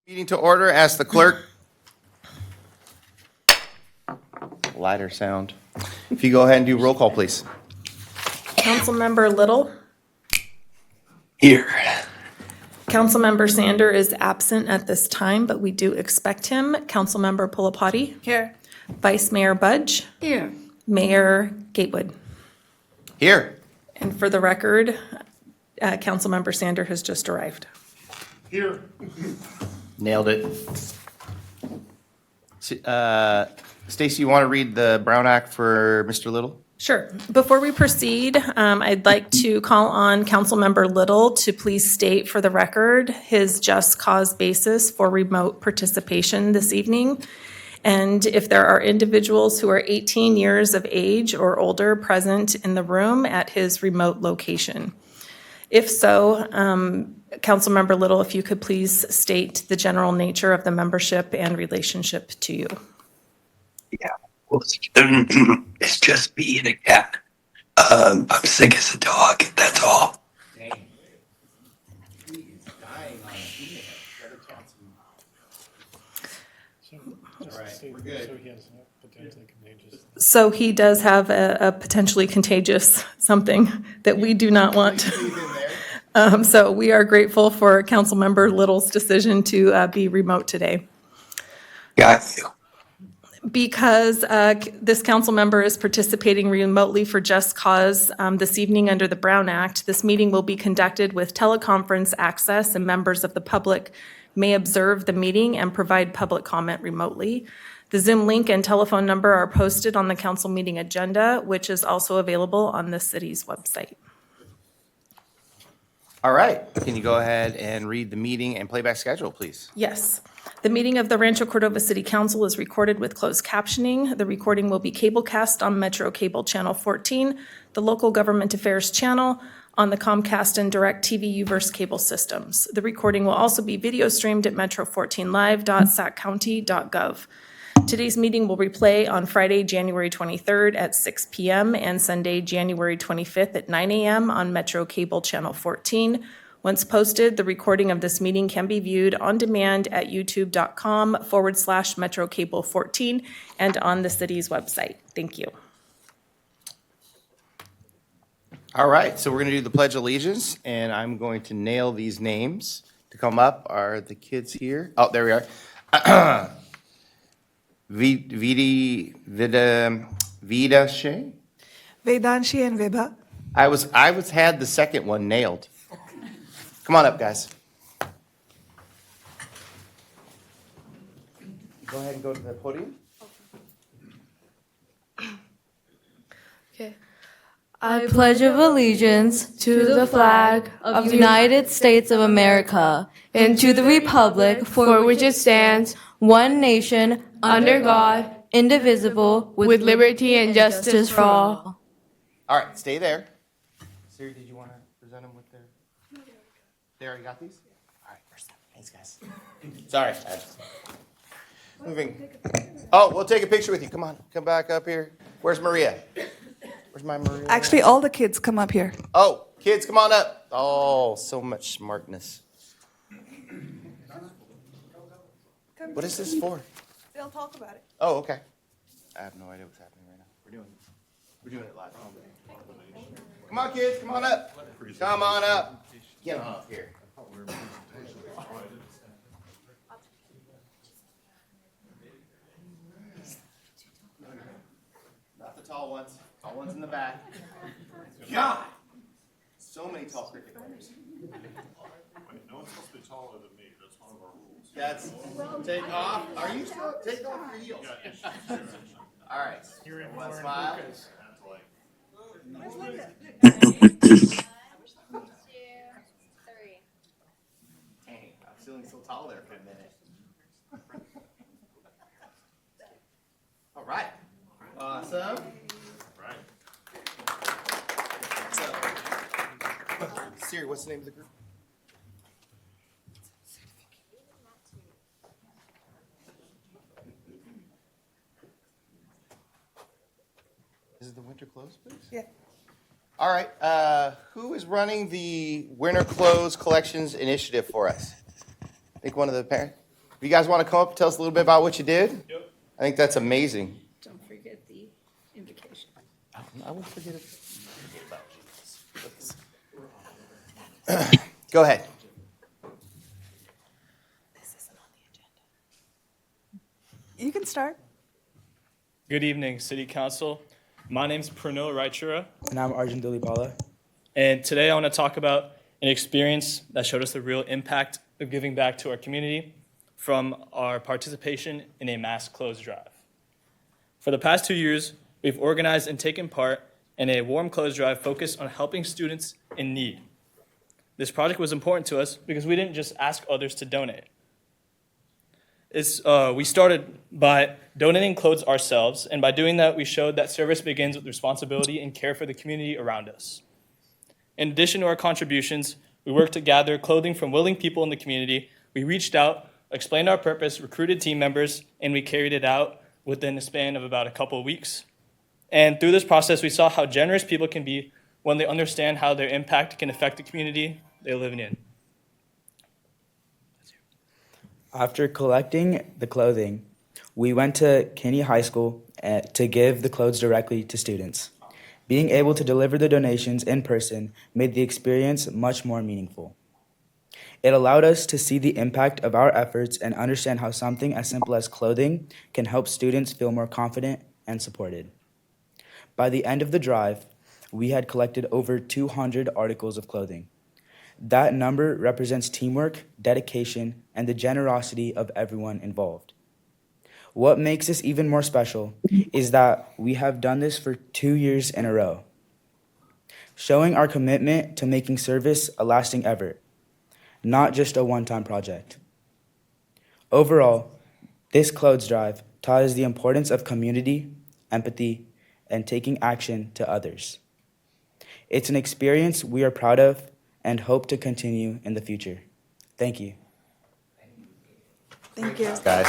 Meeting to order. Ask the clerk. Lighter sound. If you go ahead and do roll call, please. Councilmember Little. Here. Councilmember Sander is absent at this time, but we do expect him. Councilmember Pulapati. Here. Vice Mayor Budge. Here. Mayor Gatewood. Here. And for the record, Councilmember Sander has just arrived. Here. Nailed it. Stacy, you want to read the Brown Act for Mr. Little? Sure. Before we proceed, I'd like to call on Councilmember Little to please state for the record his just cause basis for remote participation this evening. And if there are individuals who are 18 years of age or older present in the room at his remote location. If so, Councilmember Little, if you could please state the general nature of the membership and relationship to you. Yeah. Well, it's just me and a cat. I'm sick as a dog. That's all. So he does have a potentially contagious something that we do not want. So we are grateful for Councilmember Little's decision to be remote today. Got you. Because this council member is participating remotely for just cause this evening under the Brown Act, this meeting will be conducted with teleconference access, and members of the public may observe the meeting and provide public comment remotely. The Zoom link and telephone number are posted on the council meeting agenda, which is also available on the city's website. All right. Can you go ahead and read the meeting and playback schedule, please? Yes. The meeting of the Rancho Cordova City Council is recorded with closed captioning. The recording will be cablecast on Metro Cable Channel 14, the Local Government Affairs Channel, on the Comcast and DirecTV Uverse cable systems. The recording will also be video streamed at metro14live.saccounty.gov. Today's meeting will replay on Friday, January 23rd at 6 p.m. and Sunday, January 25th at 9 a.m. on Metro Cable Channel 14. Once posted, the recording of this meeting can be viewed on demand at youtube.com/Metro Cable 14 and on the city's website. Thank you. All right. So we're going to do the Pledge of Allegiance, and I'm going to nail these names to come up. Are the kids here? Oh, there we are. Vidashe? Vedanshi and Vibha. I had the second one nailed. Come on up, guys. Go ahead and go to the podium. Okay. I pledge of allegiance to the flag of the United States of America and to the republic for which it stands, one nation, under God, indivisible, with liberty and justice for all. All right, stay there. Siri, did you want to present them with their... They already got these? All right, first time. Thanks, guys. Sorry. Moving. Oh, we'll take a picture with you. Come on. Come back up here. Where's Maria? Where's my Maria? Actually, all the kids come up here. Oh, kids, come on up. Oh, so much smartness. What is this for? They'll talk about it. Oh, okay. I have no idea what's happening right now. We're doing it live. Come on, kids. Come on up. Come on up. Get on up here. Not the tall ones. Tall ones in the back. God! So many tall cricket players. Wait, no one's supposed to be taller than me. That's one of our rules. That's take off. Are you still take off your heels? All right. One smile. Dang, I was feeling so tall there for a minute. All right. Awesome. Right. So, Siri, what's the name of the group? Is it the winter clothes, please? Yeah. All right. Who is running the winter clothes collections initiative for us? I think one of the parents. You guys want to come up and tell us a little bit about what you did? Yep. I think that's amazing. Don't forget the invocation. I won't forget it. Go ahead. You can start. Good evening, City Council. My name's Pranil Raichura, And I'm Arjun Dilipala. and today I want to talk about an experience that showed us the real impact of giving back to our community from our participation in a mass clothes drive. For the past 2 years, we've organized and taken part in a warm clothes drive focused on helping students in need. This project was important to us because we didn't just ask others to donate. We started by donating clothes ourselves, and by doing that, we showed that service begins with responsibility and care for the community around us. In addition to our contributions, we worked to gather clothing from willing people in the community. We reached out, explained our purpose, recruited team members, and we carried it out within a span of about a couple of weeks. And through this process, we saw how generous people can be when they understand how their impact can affect the community they're living in. After collecting the clothing, we went to Kinney High School to give the clothes directly to students. Being able to deliver the donations in person made the experience much more meaningful. It allowed us to see the impact of our efforts and understand how something as simple as clothing can help students feel more confident and supported. By the end of the drive, we had collected over 200 articles of clothing. That number represents teamwork, dedication, and the generosity of everyone involved. What makes this even more special is that we have done this for 2 years in a row, showing our commitment to making service a lasting effort, not just a one-time project. Overall, this clothes drive taught us the importance of community, empathy, and taking action to others. It's an experience we are proud of and hope to continue in the future. Thank you. Thank you. Guys.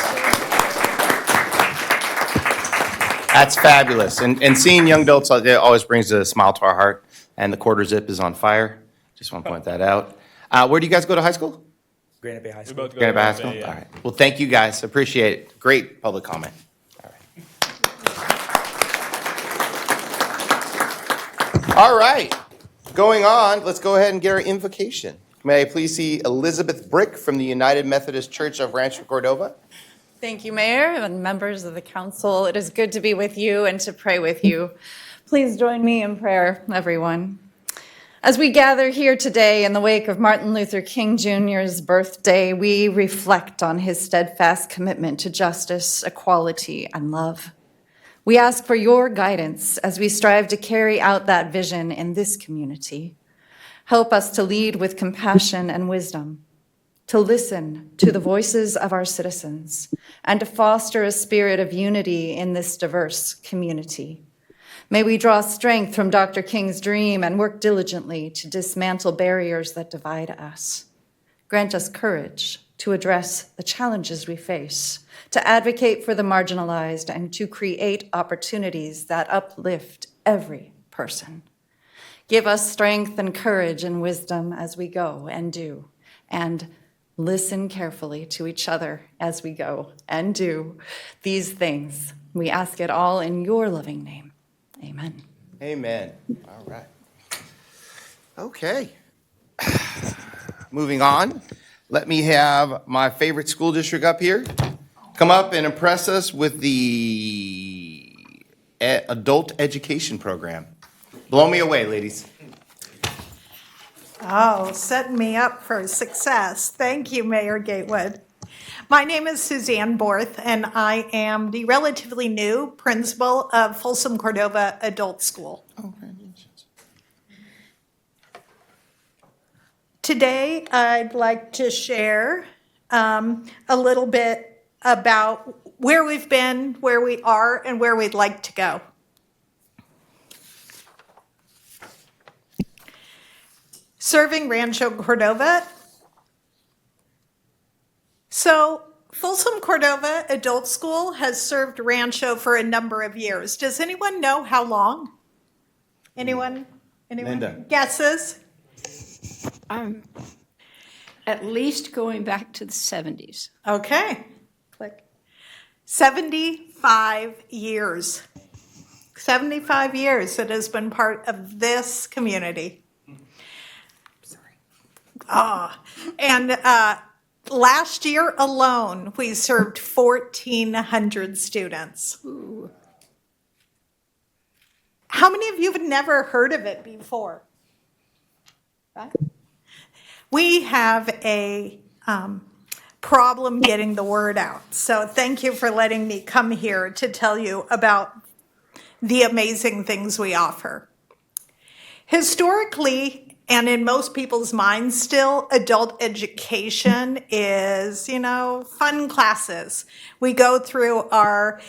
That's fabulous. And seeing young adults, it always brings a smile to our heart. And the quarter zip is on fire. Just want to point that out. Where do you guys go to high school? Granite Bay High We School. both go Granite to Bay High Rancho, School? yeah. All right. Well, thank you guys. Appreciate it. Great public comment. All right. All right. Going on, let's go ahead and get our invocation. May I please see Elizabeth Brick from the United Methodist Church of Rancho, Cordova? Thank you, Mayor and members of the council. It is good to be with you and to pray with you. Please join me in prayer, everyone. As we gather here today in the wake of Martin Luther King Jr.'s birthday, we reflect on his steadfast commitment to justice, equality, and love. We ask for your guidance as we strive to carry out that vision in this community. Help us to lead with compassion and wisdom, to listen to the voices of our citizens, and to foster a spirit of unity in this diverse community. May we draw strength from Dr. King's dream and work diligently to dismantle barriers that divide us. Grant us courage to address the challenges we face, to advocate for the marginalized, and to create opportunities that uplift every person. Give us strength and courage and wisdom as we go and do, and listen carefully to each other as we go and do these things. We ask it all in your loving name. Amen. Amen. All right. Okay. Moving on. Let me have my favorite school district up here come up and impress us with the adult education program. Blow me away, ladies. Oh, setting me up for success. Thank you, Mayor Gatewood. My name is Suzanne Borth, and I am the relatively new principal of Folsom Cordova Adult School. Today, I'd like to share a little bit about where we've been, where we are, and where we'd like to go. Serving Rancho Cordova. So Folsom Cordova Adult School has served Rancho for a number of years. Does anyone know how long? Anyone? Linda. Guesses? At least going back to the 70s. Okay. Click. 75 years. 75 years it has been part of this community. And last year alone, we served 1,400 students. Ooh. How many of you have never heard of it before? Right? We have a problem getting the word out. So thank you for letting me come here to tell you about the amazing things we offer. Historically, and in most people's minds still, adult education is, fun classes. We go through our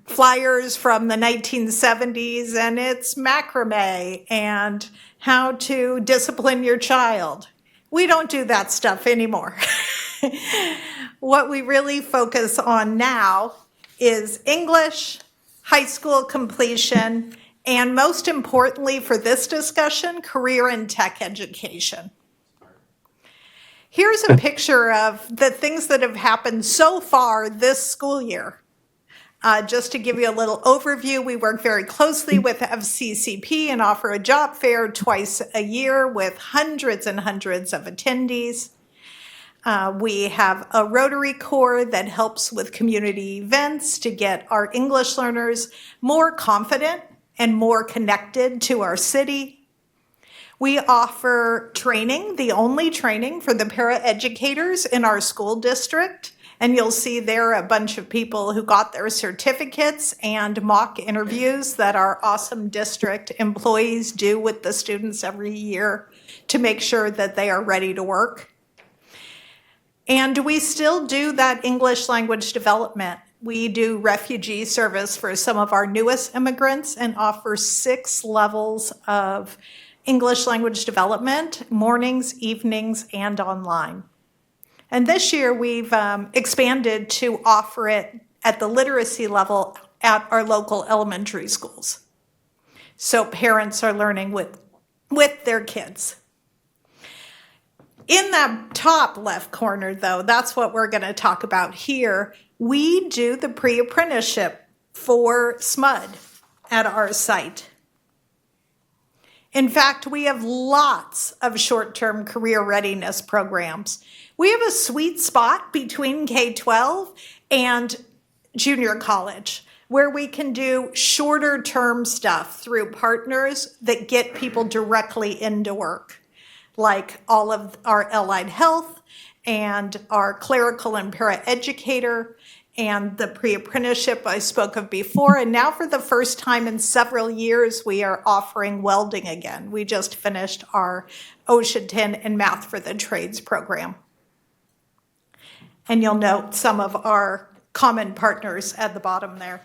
flyers from the 1970s and it's macrame and how to discipline your child. We don't do that stuff anymore. What we really focus on now is English, high school completion, and most importantly for this discussion, career and tech education. Here's a picture of the things that have happened so far this school year. Just to give you a little overview, we work very closely with FCCP and offer a job fair twice a year with hundreds and hundreds of attendees. We have a Rotary Corps that helps with community events to get our English learners more confident and more connected to our city. We offer training, the only training for the paraeducators in our school district. And you'll see there a bunch of people who got their certificates and mock interviews that our awesome district employees do with the students every year to make sure that they are ready to work. And we still do that English language development. We do refugee service for some of our newest immigrants and offer 6 levels of English language development, mornings, evenings, and online. And this year we've expanded to offer it at the literacy level at our local elementary schools. So parents are learning with their kids. In that top left corner, though, that's what we're going to talk about here. We do the pre-apprenticeship for SMUD at our site. In fact, we have lots of short-term career readiness programs. We have a sweet spot between K-12 and junior college where we can do shorter term stuff through partners that get people directly into work, like all of our allied health and our clerical and paraeducator and the pre-apprenticeship I spoke of before. And now for the first time in several years, we are offering welding again. We just finished our OSHA 10 and Math for the Trades program. And you'll note some of our common partners at the bottom there.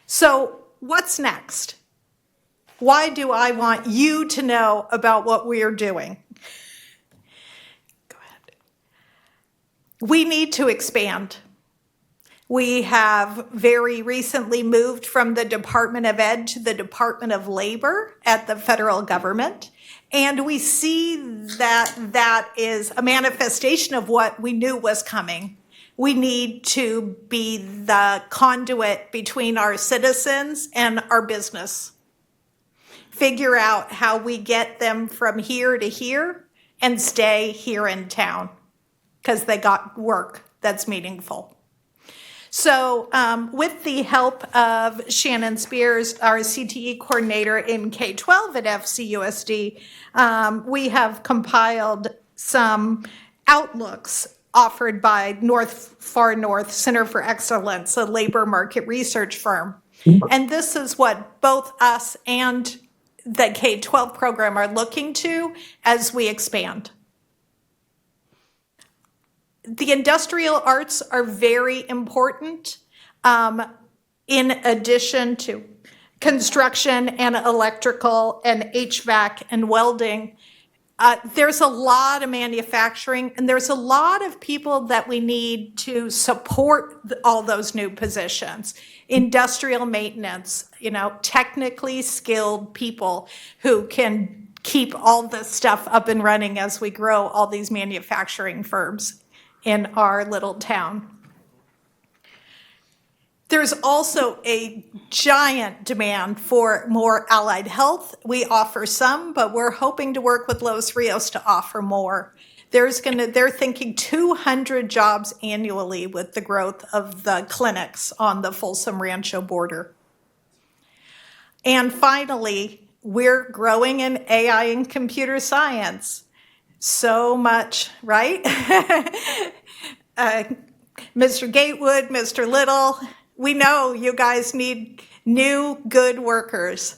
So what's next? Why do I want you to know about what we are doing? Go ahead. We need to expand. We have very recently moved from the Department of Ed to the Department of Labor at the federal government. And we see that that is a manifestation of what we knew was coming. We need to be the conduit between our citizens and our business. Figure out how we get them from here to here and stay here in town because they got work that's meaningful. So with the help of Shannon Spears, our CTE coordinator in K-12 at FCUSD, we have compiled some outlooks offered by Far North Center for Excellence, a labor market research firm. And this is what both us and the K-12 program are looking to as we expand. The industrial arts are very important in addition to construction and electrical and HVAC and welding. There's a lot of manufacturing and there's a lot of people that we need to support all those new positions. Industrial maintenance, technically skilled people who can keep all this stuff up and running as we grow all these manufacturing firms in our little town. There's also a giant demand for more allied health. We offer some, but we're hoping to work with Los Rios to offer more. They're thinking 200 jobs annually with the growth of the clinics on the Folsom Rancho border. And finally, we're growing in AI and computer science. So much, right? Mr. Gatewood, Mr. Little, we know you guys need new, good workers.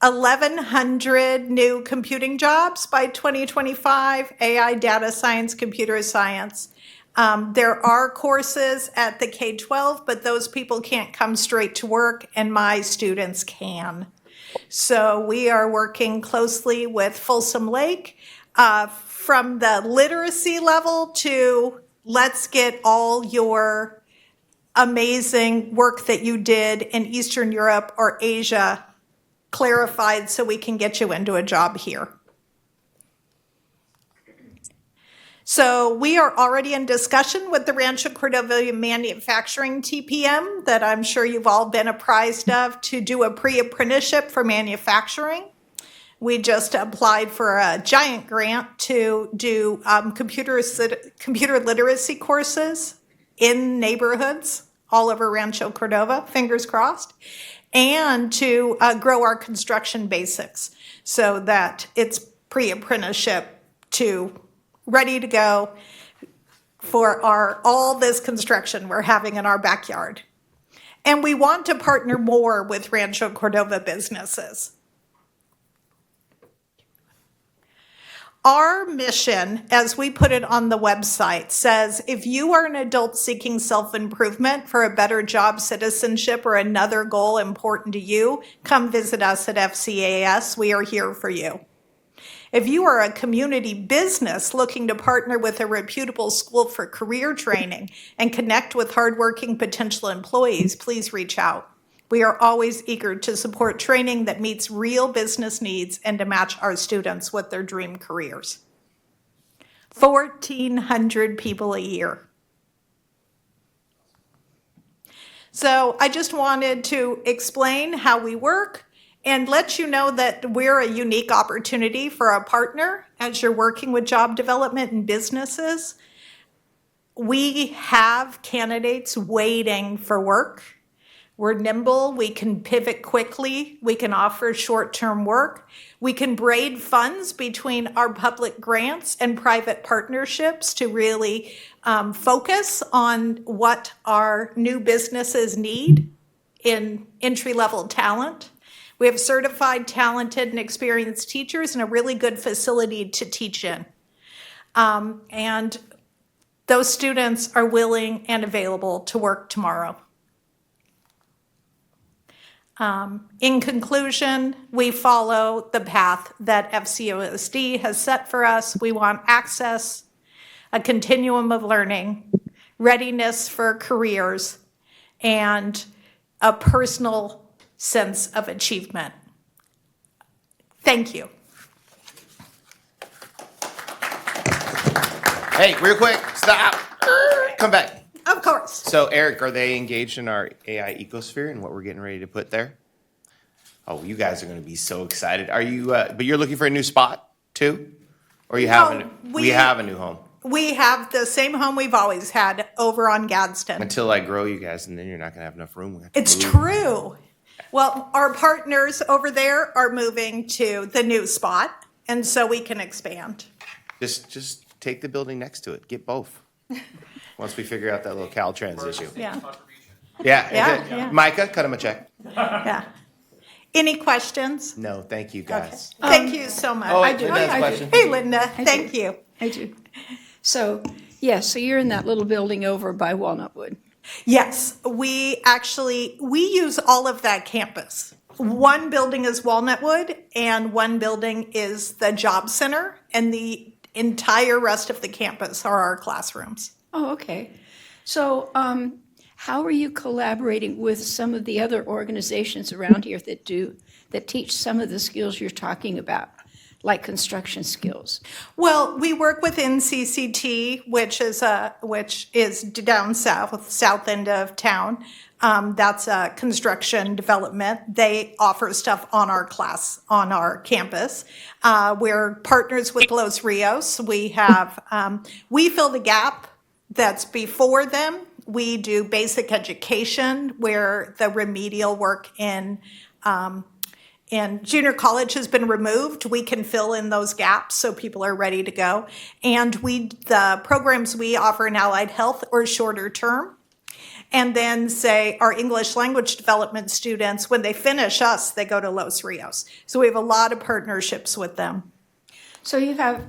1,100 new computing jobs by 2025, AI, data science, computer science. There are courses at the K-12, but those people can't come straight to work, and my students can. So we are working closely with Folsom Lake from the literacy level to let's get all your amazing work that you did in Eastern Europe or Asia clarified so we can get you into a job here. So we are already in discussion with the Rancho Cordova Manufacturing TPM that I'm sure you've all been apprised of to do a pre-apprenticeship for manufacturing. We just applied for a giant grant to do computer literacy courses in neighborhoods all over Rancho Cordova, fingers crossed, and to grow our construction basics so that it's pre-apprenticeship to ready to go for all this construction we're having in our backyard. And we want to partner more with Rancho Cordova businesses. Our mission, as we put it on the website, says if you are an adult seeking self-improvement for a better job, citizenship, or another goal important to you, come visit us at FCAS. We are here for you. If you are a community business looking to partner with a reputable school for career training and connect with hardworking potential employees, please reach out. We are always eager to support training that meets real business needs and to match our students with their dream careers. 1,400 people a year. So I just wanted to explain how we work and let you know that we're a unique opportunity for a partner as you're working with job development and businesses. We have candidates waiting for work. We're nimble, we can pivot quickly, we can offer short-term work, we can braid funds between our public grants and private partnerships to really focus on what our new businesses need in entry-level talent. We have certified, talented, and experienced teachers and a really good facility to teach in. And those students are willing and available to work tomorrow. In conclusion, we follow the path that FCOSD has set for us. We want access, a continuum of learning, readiness for careers, and a personal sense of achievement. Thank you. Hey, real quick, stop. Come back. Of course. So, Eric, are they engaged in our AI ecosphere and what we're getting ready to put there? Oh, you guys are going to be so excited. Are you? But you're looking for a new spot too, or you have we have a new home? We have the same home we've always had over on Gadsden. Until I grow you guys, and then you're not going to have enough room. It's true. Well, our partners over there are moving to the new spot, and so we can expand. Just take the building next to it. Get both. Once we figure out that little Caltrans issue. Yeah. Yeah. Micah, cut him a check. Yeah. Any questions? No, thank you, guys. Okay. Thank you so much. Oh, Linda has a question. Hey, Linda. Thank you. I do. So, yes, so you're in that little building over by Walnutwood. Yes, we use all of that campus. One building is Walnutwood, and one building is the job center, and the entire rest of the campus are our classrooms. Oh, okay. So, how are you collaborating with some of the other organizations around here that teach some of the skills you're talking about? like construction skills? Well, we work with NCCT, which is down south end of town. That's a construction development. They offer stuff on our campus. We're partners with Los Rios. We fill the gap that's before them. We do basic education where the remedial work in junior college has been removed. We can fill in those gaps so people are ready to go. And the programs we offer in allied health are shorter term. And then say our English language development students, when they finish us, they go to Los Rios. So we have a lot of partnerships with them. So you have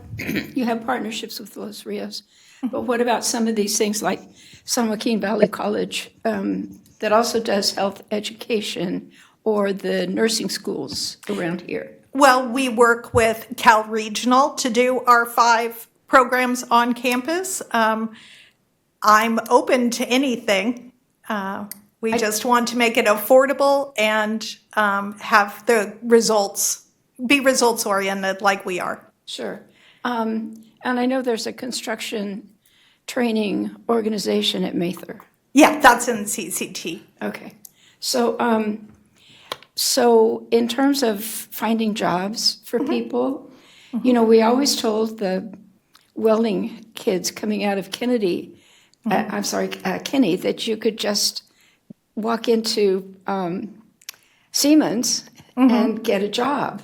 partnerships with Los Rios, but what about some of these things like San Joaquin Valley College that also does health education, or the nursing schools around here? Well, we work with Cal Regional to do our 5 programs on campus. I'm open to anything. We just want to make it affordable and have the be results oriented like we are. Sure. And I know there's a construction training organization at Mather. Yeah, that's in CCT. Okay. So in terms of finding jobs for people, we always told the welding kids coming out of Kinney, that you could just walk into Siemens and get a job.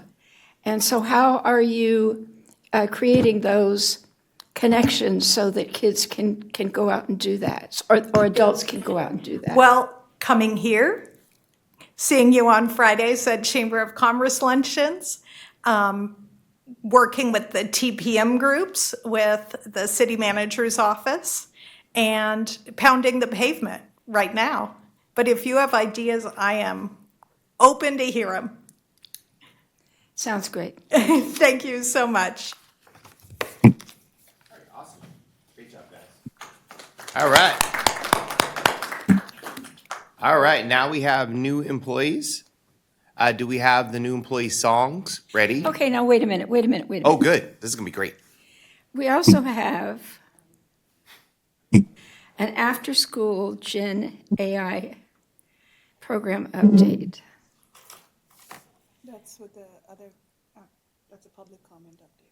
And so how are you creating those connections so that kids can go out and do that, or adults can go out and do that? Well, coming here, seeing you on Fridays at Chamber of Commerce luncheons, working with the TPM groups with the city manager's office, and pounding the pavement right now. But if you have ideas, I am open to hear them. Sounds great. Thank you so much. Awesome. Great job, guys. All right. All right, now we have new employees. Do we have the new employee songs ready? Okay, now wait a minute. Oh, good. This is going to be great. We also have an after-school Gen AI program update. That's with the other, that's a public comment update.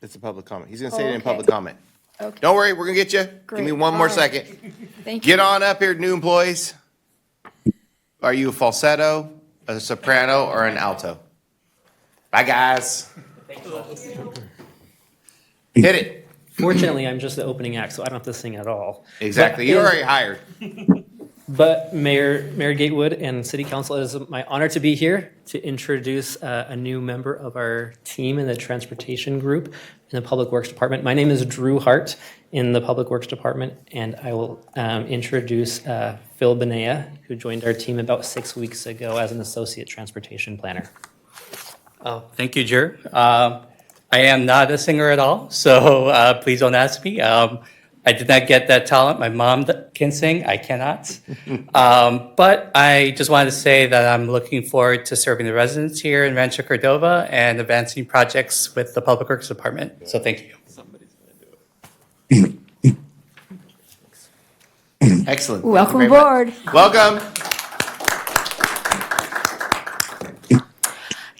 It's a public comment. He's going to say it in Okay. public comment. Okay. Don't worry, we're going to get you. Give me Great. one more All right. second. Thank you. Get on up here, new employees. Are you a falsetto, a soprano, or an alto? Bye, guys. Hit it. Fortunately, I'm just the opening act, so I don't have to sing at all. Exactly. You're already hired. But Mayor Gatewood and City Council, it is my honor to be here to introduce a new member of our team in the Transportation Group in the Public Works Department. My name is Drew Hart in the Public Works Department, and I will introduce Phil Benea, who joined our team about 6 weeks ago as an Associate Transportation Planner. Oh, thank you, Jer. I am not a singer at all, so please don't ask me. I did not get that talent. My mom can sing. I cannot. But I just wanted to say that I'm looking forward to serving the residents here in Rancho Cordova and advancing projects with the Public Works Department. So thank you. Excellent. Welcome Thank you very aboard. much. Welcome.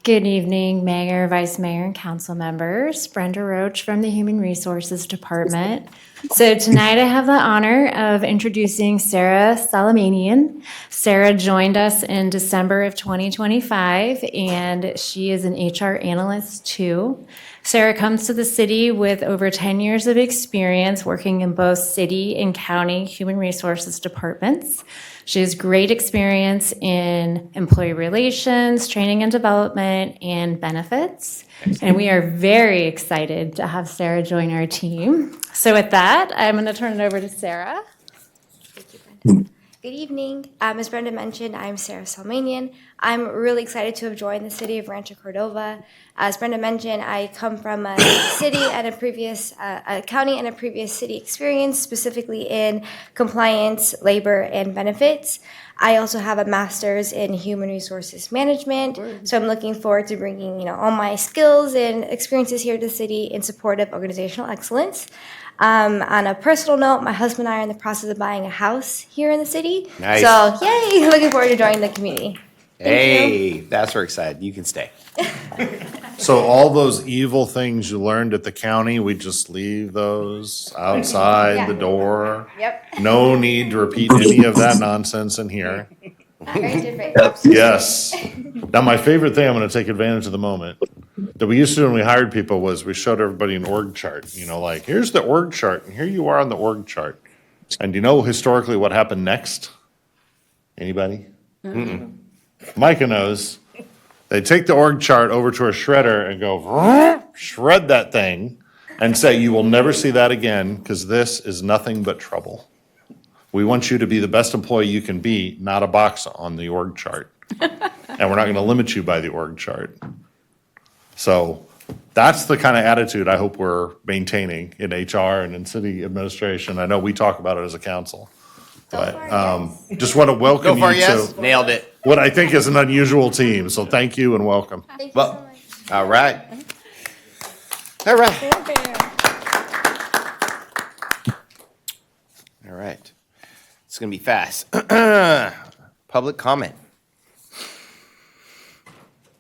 Good evening, Mayor, Vice Mayor, and council members. Brenda Roach from the Human Resources Department. So tonight I have the honor of introducing Sarah Salamanian. Sarah joined us in December of 2025, and she is an HR analyst too. Sarah comes to the city with over 10 years of experience working in both city and county human resources departments. She has great experience in employee relations, training and development, and benefits. And we are very excited to have Sarah join our team. So with that, I'm going to turn it over to Sarah. Thank you, Brenda. Good evening. As Brenda mentioned, I'm Sarah Salmanian. I'm really excited to have joined the city of Rancho Cordova. As Brenda mentioned, I come from a city and a county and a previous city experience, specifically in compliance, labor, and benefits. I also have a master's in human resources management, so I'm looking forward to bringing all my skills and experiences here to the city in support of organizational excellence. On a personal note, my husband and I are in the process of buying a house here in the city. Nice. So, yay! Looking forward to joining the community. Hey, that's where excited. You can stay. So all those evil things you learned at the county, we just leave those outside the door. Yep. No need to repeat any of that nonsense in here. Very different. Yes. Now, my favorite thing, I'm going to take advantage of the moment, that we used to do when we hired people was we showed everybody an org chart. Like, here's the org chart, and here you are on the org chart. And do you know historically what happened next? Anybody? Micah knows. They take the org chart over to a shredder and go, shred that thing, and say, you will never see that again, because this is nothing but trouble. We want you to be the best employee you can be, not a box on the org chart. And we're not going to limit you by the org chart. So that's the kind of attitude I hope we're maintaining in HR and in city administration. I know we talk about it as a council. But just want to welcome Go for you yes. to Nailed it. what I think is an unusual team. So thank you and welcome. Thank you so much. All right. All right. All right. It's going to be fast. Public comment.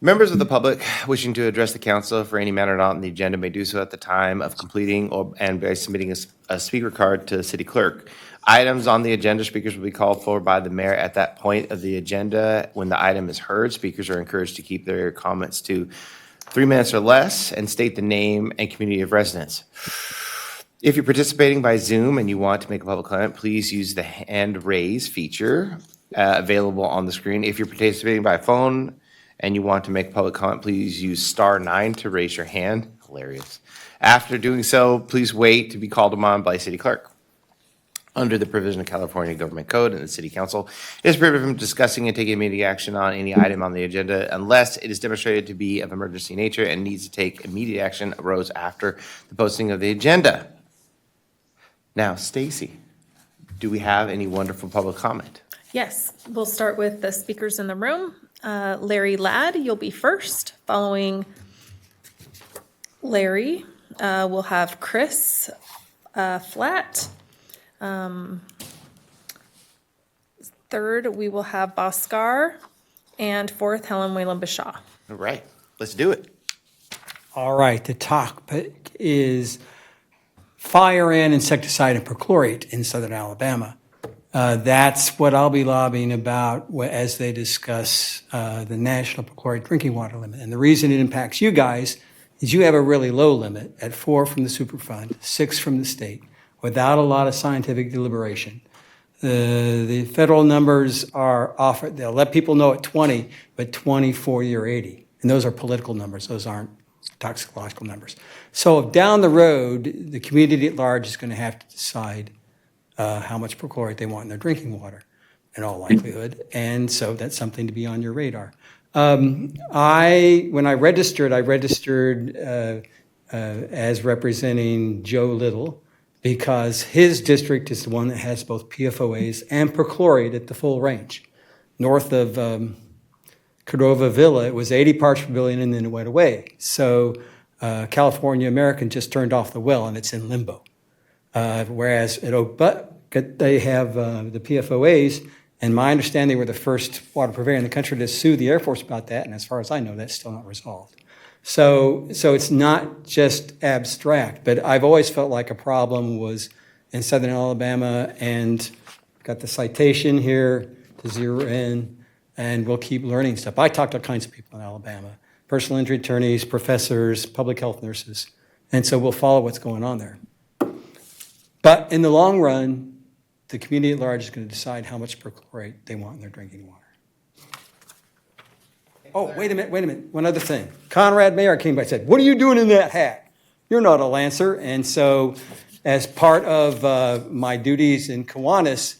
Members of the public wishing to address the council for any matter not on the agenda may do so at the time of completing and by submitting a speaker card to the city clerk. Items on the agenda, speakers will be called for by the mayor at that point of the agenda. When the item is heard, speakers are encouraged to keep their comments to 3 minutes or less and state the name and community of residence. If you're participating by Zoom and you want to make a public comment, please use the hand raise feature available on the screen. If you're participating by phone and you want to make a public comment, please use *9 to raise your hand. Hilarious. After doing so, please wait to be called upon by city clerk. Under the provision of California Government Code and the City Council, it is prohibited from discussing and taking immediate action on any item on the agenda unless it is demonstrated to be of emergency nature and needs to take immediate action arose after the posting of the agenda. Now, Stacy, do we have any wonderful public comment? Yes, we'll start with the speakers in the room. Larry Ladd, you'll be first. Following Larry, we'll have Chris Flatt. Third, we will have Bhaskar, and fourth, Helen Whalen Bashaw. All right, let's do it. All right, the topic is fire and insecticide and perchlorate in southern Alabama. That's what I'll be lobbying about as they discuss the national perchlorate drinking water limit. And the reason it impacts you guys is you have a really low limit at 4 from the Superfund, 6 from the state, without a lot of scientific deliberation. The federal numbers are offered, they'll let people know at 20, but 20, 40, or 80. And those are political numbers, those aren't toxicological numbers. So down the road, the community at large is going to have to decide how much perchlorate they want in their drinking water, in all likelihood. And so that's something to be on your radar. When I registered as representing Joe Little, because his district is the one that has both PFOAs and perchlorate at the full range. North of Cordova Villa, it was 80 parts per billion and then it went away. So California American just turned off the well and it's in limbo. Whereas at Oak Butt, they have the PFOAs, and my understanding they were the first water purveyor in the country to sue the Air Force about that, and as far as I know, that's still not resolved. So it's not just abstract, but I've always felt like a problem was in southern Alabama, and got the citation here to zero in, and we'll keep learning stuff. I talked to all kinds of people in Alabama, personal injury attorneys, professors, public health nurses, and so we'll follow what's going on there. But in the long run, the community at large is going to decide how much perchlorate they want in their drinking water. Oh, wait a minute. One other thing. Conrad Mayer came by and said, "What are you doing in that hat? You're not a Lancer." And so as part of my duties in Kiwanis,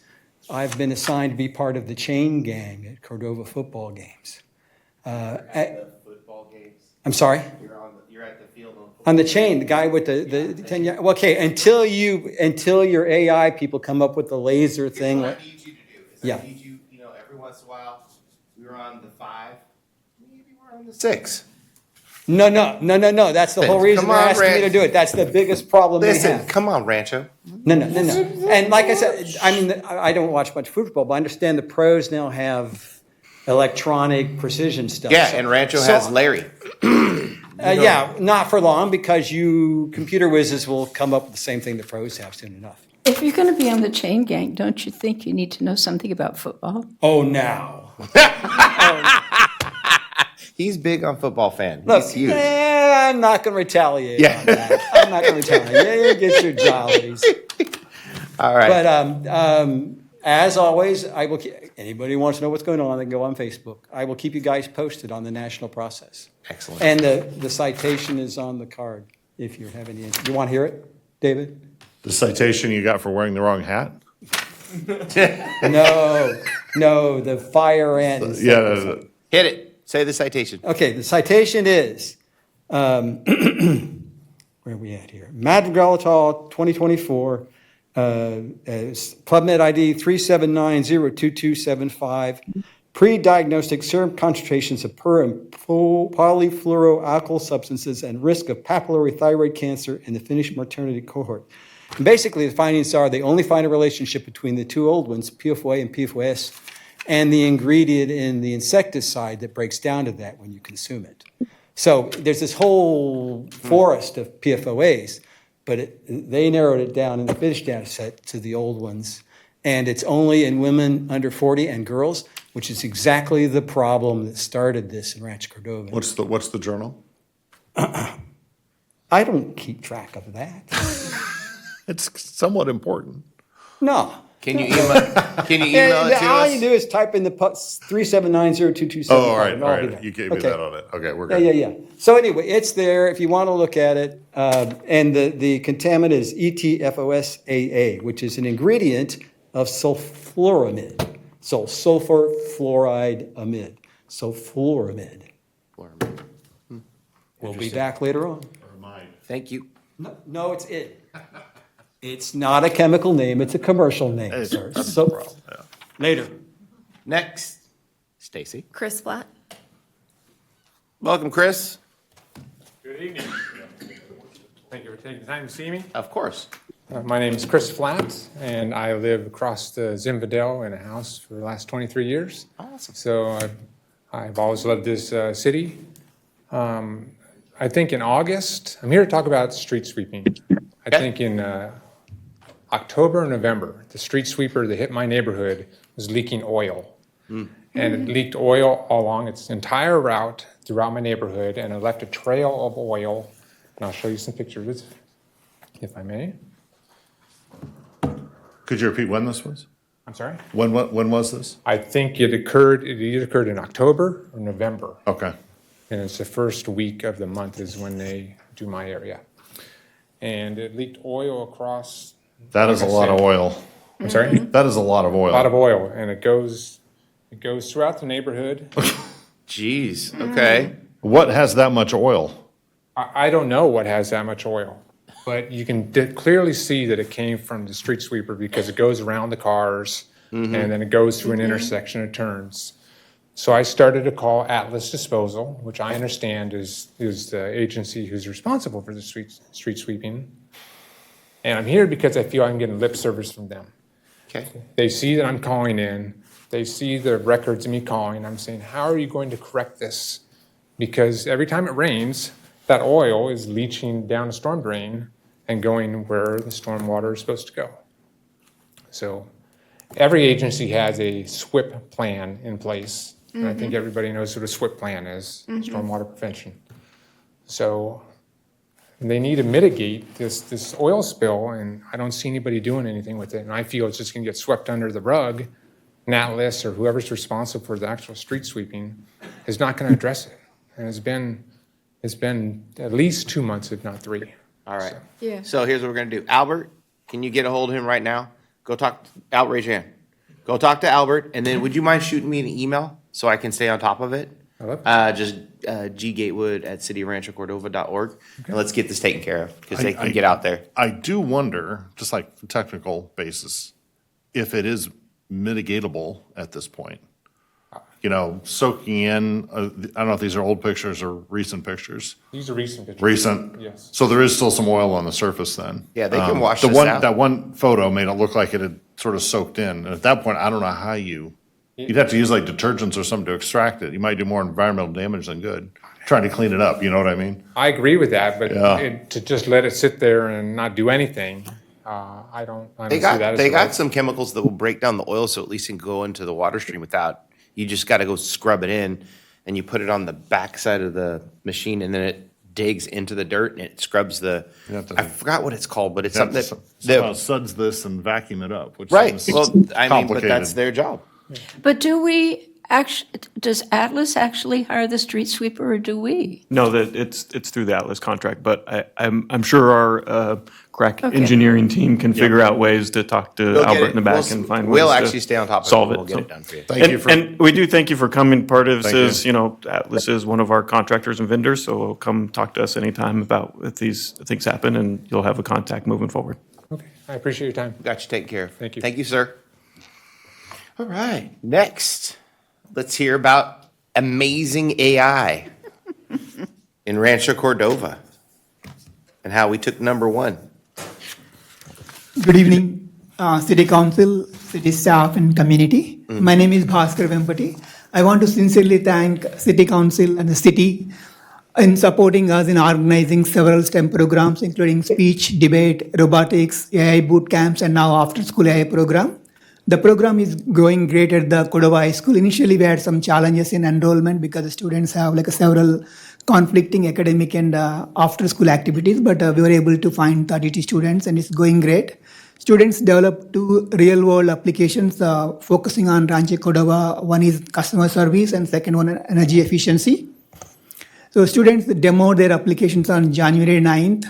I've been assigned to be part of the chain gang at Cordova football games. Football games. I'm sorry? You're at the field On the chain, the guy with the 10 yard. Well, okay, until your AI people come up with the laser thing. What I need you to do is Yeah. I need you, every once in a while, we were on the 5, maybe we're on the 6. No. That's the whole reason Come they're on, asking me to Ranch. do it. That's the biggest problem they Listen, have. come on, Rancho. No. And like I said, I don't watch much football, but I understand the pros now have electronic precision stuff. Yeah, So- and Rancho so- has Larry. Yeah, not for long because you computer whizzes will come up with the same thing the pros have soon enough. If you're going to be on the chain gang, don't you think you need to know something about football? Oh, now. He's big on football fan. Look, He's huge. I'm not going to retaliate Yeah. on that. I'm not going to retaliate. You get your jollies. All right. But as always, I will. Anybody who wants to know what's going on, they can go on Facebook. I will keep you guys posted on the national process. Excellent. And the citation is on the card if you have any interest. You want to hear it, David? The citation you got for wearing the wrong hat? No, the fire ant. Yeah. Hit it. Say the citation. Okay, the citation is, where are we at here? Madrigal 2024, PubMed ID 379-02275, pre-diagnostic serum concentrations of per and polyfluoroalkyl substances and risk of papillary thyroid cancer in the Finnish maternity cohort. And basically, the findings are they only find a relationship between the two old ones, PFOA and PFOS, and the ingredient in the insecticide that breaks down to that when you consume it. So there's this whole forest of PFOAs, but they narrowed it down in the Finnish data set to the old ones. And it's only in women under 40 and girls, which is exactly the problem that started this in Rancho Cordova. What's the journal? I don't keep track of that. It's somewhat important. No. Can you email it to All us? you do is type in the 379-02275. Oh, all right, and all I'll be right. there. You gave me Okay. that on it. Okay, we're good. Yeah. So anyway, it's there if you want to look at it. And the contaminant is ETFOSAA, which is an ingredient of sulfluramide. So sulfur fluoride amide. Sulfluramide. We'll be back later on. Thank you. No, it's it. It's not a chemical name, it's a commercial name, sir. So, later. Next, Stacy. Chris Blatt. Welcome, Chris. Good evening. Thank you for taking the time to see me. Of course. My name is Chris Flatt, and I live across the Zinfandel in a house for the last 23 years. Awesome. So I've always loved this city. I think in August, I'm here to talk about street sweeping. I think in October or November, the street sweeper that hit my neighborhood was leaking oil. And it leaked oil along its entire route throughout my neighborhood, and it left a trail of oil. And I'll show you some pictures, if I may. Could you repeat when this was? I'm sorry? When was this? I think it either occurred in October or November. Okay. And it's the first week of the month is when they do my area. And it leaked oil across. That is a lot of oil. I'm sorry? That is a lot of oil. A lot of oil, and it goes throughout the neighborhood. Jeez, okay. What has that much oil? I don't know what has that much oil, but you can clearly see that it came from the street sweeper because it goes around the cars and then it goes through an intersection of turns. So I started to call Atlas Disposal, which I understand is the agency who's responsible for the street sweeping. And I'm here because I feel I'm getting lip service from them. Okay. They see that I'm calling in. They see the records of me calling. I'm saying, how are you going to correct this? Because every time it rains, that oil is leaching down a storm drain and going where the storm water is supposed to go. So every agency has a SWIP plan in place. And I think everybody knows what a SWIP plan is, stormwater prevention. So they need to mitigate this oil spill, and I don't see anybody doing anything with it. And I feel it's just going to get swept under the rug. And Atlas or whoever's responsible for the actual street sweeping is not going to address it. And it's been at least 2 months, if not 3. All right. Yeah. So here's what we're going to do. Albert, can you get a hold of him right now? Go talk. Albert, raise your hand. Go talk to Albert, and then would you mind shooting me an email so I can stay on top of it? Just ggatewood@cityofranchocordova.org. And let's get this taken care of because they can get out there. I do wonder, just like technical basis, if it is mitigatable at this point. You know, soaking in, I don't know if these are old pictures or recent pictures. These are recent pictures. Recent? Yes. So there is still some oil on the surface then? Yeah, they can wash the this one out. That one photo made it look like it had sort of soaked in. And at that point, I don't know how you'd have to use like detergents or something to extract it. You might do more environmental damage than good, trying to clean it up, you know what I mean? I agree with that, but Yeah. to just let it sit there and not do anything, I don't see that as They the got right- some chemicals that will break down the oil so at least it can go into the water stream without, you just got to go scrub it in and you put it on the back side of the machine and then it digs into the dirt and it scrubs the, I forgot what it's called, but it's something that, Somehow suds this and vacuum it up, which right. seems Well, I mean, but that's complicated. their job. But do we actually, does Atlas actually hire the street sweeper or do we? No, that it's through the Atlas contract, but I'm sure our crack Okay. engineering team can figure out ways to talk to We'll get Albert it. in the back We'll- and find we'll ways actually to stay on top of it. solve We'll it. get So- it done for you. Thank you for- And we do thank you for coming. Part of Thank this is, Atlas is one of our contractors and vendors, so come talk to us anytime about if these things happen, and you'll have a contact moving forward. Okay, I appreciate your time. Got you taken care of. Thank you. Thank you, sir. All right, next, let's hear about amazing AI in Rancho Cordova and how we took number one. Good evening, City Council, City staff, and community. My name is Bhaskar Vempati. I want to sincerely thank City Council and the city in supporting us in organizing several STEM programs, including speech, debate, robotics, AI boot camps, and now after-school AI program. The program is growing great at the Cordova High School. Initially, we had some challenges in enrollment because the students have several conflicting academic and after-school activities, but we were able to find 32 students, and it's going great. Students developed 2 real-world applications focusing on Rancho Cordova. One is customer service, and second one energy efficiency. So students demoed their applications on January 9th.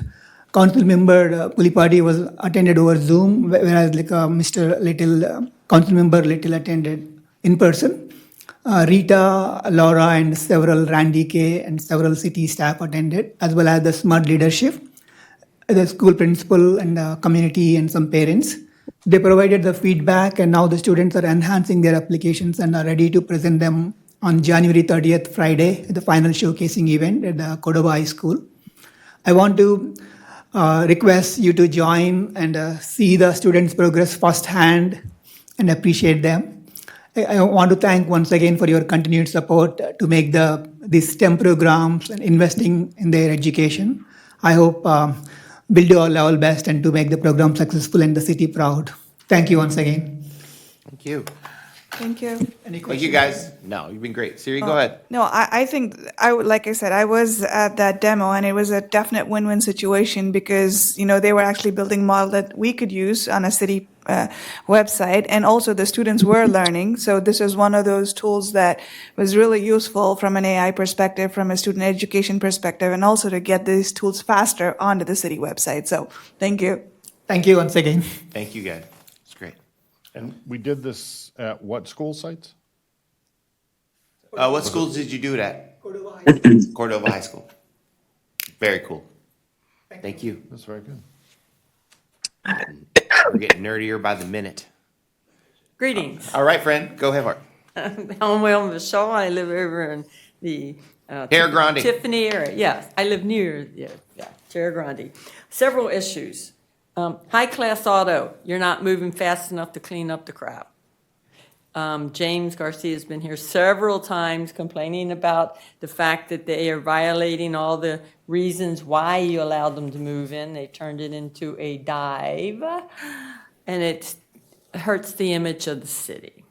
Council member Pulipati was attended over Zoom, whereas Mr. Little, Council member Little attended in person. Rita, Laura, and several Randy K. and several city staff attended, as well as the smart leadership, the school principal and community and some parents. They provided the feedback, and now the students are enhancing their applications and are ready to present them on January 30th, Friday, at the final showcasing event at the Cordova High School. I want to request you to join and see the students' progress firsthand and appreciate them. I want to thank once again for your continued support to make these STEM programs and investing in their education. I hope we'll do our level best and to make the program successful and the city proud. Thank you once again. Thank you. Thank you. Any Thank you, guys. No, you've been great. Siri, go ahead. No, I think like I said, I was at that demo and it was a definite win-win situation because, they were actually building a model that we could use on a city website, and also the students were learning. So this is one of those tools that was really useful from an AI perspective, from a student education perspective, and also to get these tools faster onto the city website. So thank you. Thank you once again. Thank you, guys. It's great. And we did this at what school sites? What schools did you do it at? Cordova High School. Very cool. Thank you. That's very good. We're getting nerdier by the minute. Greetings. All right, friend, go ahead, Mark. I'm Wilma Michelle. I live over in the Terra Grande. Tiffany area. Yes, I live near Terra Grande. Several issues. High-class auto, you're not moving fast enough to clean up the crap. James Garcia has been here several times complaining about the fact that they are violating all the reasons why you allowed them to move in. They turned it into a dive, and it hurts the image of the city.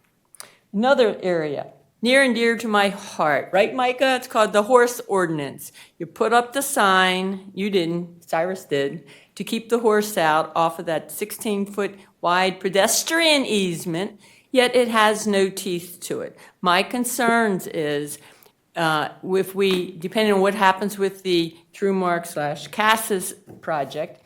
Another area, near and dear to my heart, right, Micah? It's called the horse ordinance. You put up the sign, you didn't, Cyrus did, to keep the horse out off of that 16-foot wide pedestrian easement, yet it has no teeth to it. My concerns is if we, depending on what happens with the TrueMark/Cassis project,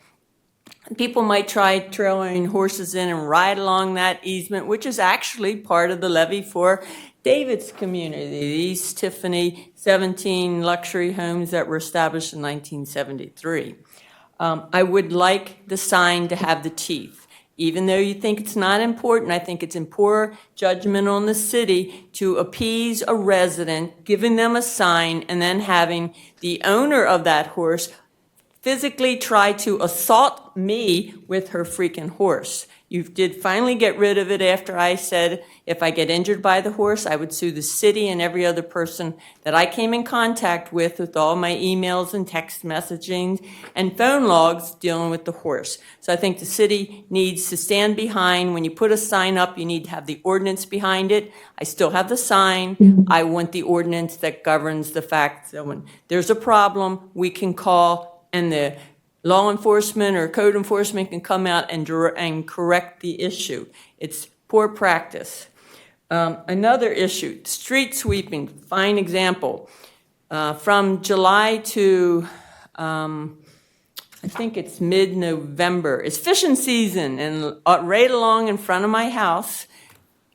people might try trailing horses in and ride along that easement, which is actually part of the levy for David's community, the East Tiffany 17 luxury homes that were established in 1973. I would like the sign to have the teeth. Even though you think it's not important, I think it's in poor judgment on the city to appease a resident, giving them a sign, and then having the owner of that horse physically try to assault me with her freaking horse. You did finally get rid of it after I said if I get injured by the horse, I would sue the city and every other person that I came in contact with all my emails and text messaging and phone logs dealing with the horse. So I think the city needs to stand behind. When you put a sign up, you need to have the ordinance behind it. I still have the sign. I want the ordinance that governs the fact that when there's a problem, we can call and the law enforcement or code enforcement can come out and correct the issue. It's poor practice. Another issue, street sweeping, fine example. From July to, I think it's mid-November, it's fishing season, and right along in front of my house,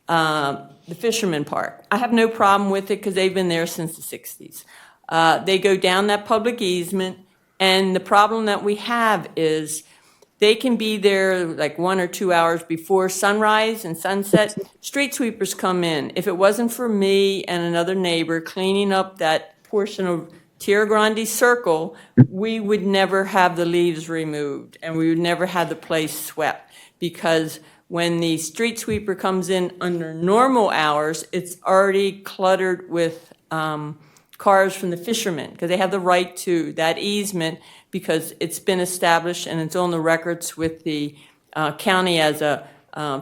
the Fisherman Park. I have no problem with it because they've been there since the 60s. They go down that public easement, and the problem that we have is they can be there like 1 or 2 hours before sunrise and sunset. Street sweepers come in. If it wasn't for me and another neighbor cleaning up that portion of Tierra Grande Circle, we would never have the leaves removed and we would never have the place swept, because when the street sweeper comes in under normal hours, it's already cluttered with cars from the fishermen, because they have the right to that easement because it's been established and it's on the records with the county as a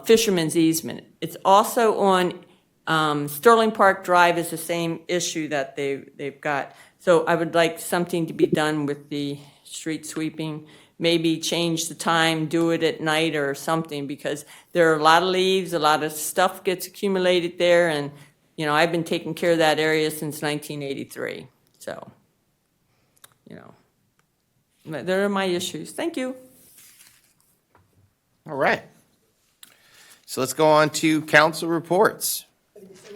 fisherman's easement. It's also on Sterling Park Drive is the same issue that they've got. So I would like something to be done with the street sweeping, maybe change the time, do it at night or something, because there are a lot of leaves, a lot of stuff gets accumulated there, and you know, I've been taking care of that area since 1983. So, you know, there are my issues. Thank you. All right. So let's go on to council reports.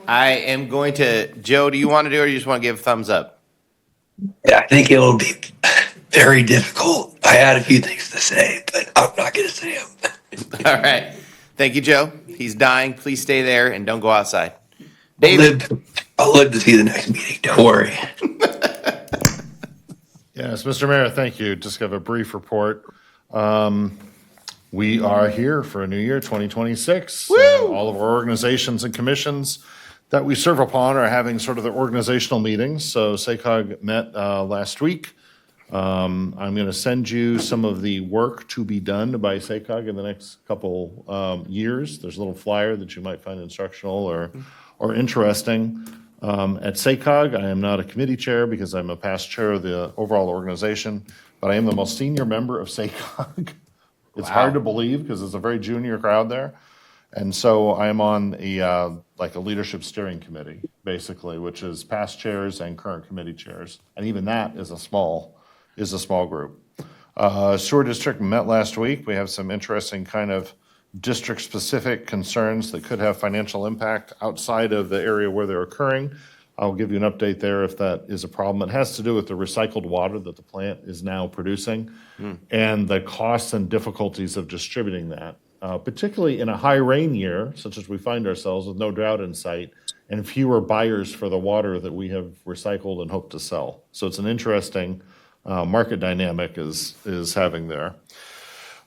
I am going to, Joe, do you want to do it or you just want to give a thumbs up? Yeah, I think it'll be very difficult. I had a few things to say, but I'm not going to say them. All right. Thank you, Joe. He's dying. Please stay there and don't go outside. David. I'll live to see the next meeting. Don't worry. Yes, Mr. Mayor, thank you. Just have a brief report. We are here for a new year, 2026. All of our organizations and commissions that we serve upon are having sort of their organizational meetings. So SACOG met last week. I'm going to send you some of the work to be done by SACOG in the next couple years. There's a little flyer that you might find instructional or interesting. At SACOG, I am not a committee chair because I'm a past chair of the overall organization, but I am the most senior member of SACOG. It's hard to believe because it's a very junior crowd there. And so I'm on a leadership steering committee, basically, which is past chairs and current committee chairs. And even that is a small group. Sewer District met last week. We have some interesting kind of district-specific concerns that could have financial impact outside of the area where they're occurring. I'll give you an update there if that is a problem. It has to do with the recycled water that the plant is now producing and the costs and difficulties of distributing that, particularly in a high rain year, such as we find ourselves with no drought in sight and fewer buyers for the water that we have recycled and hope to sell. So it's an interesting market dynamic is having there.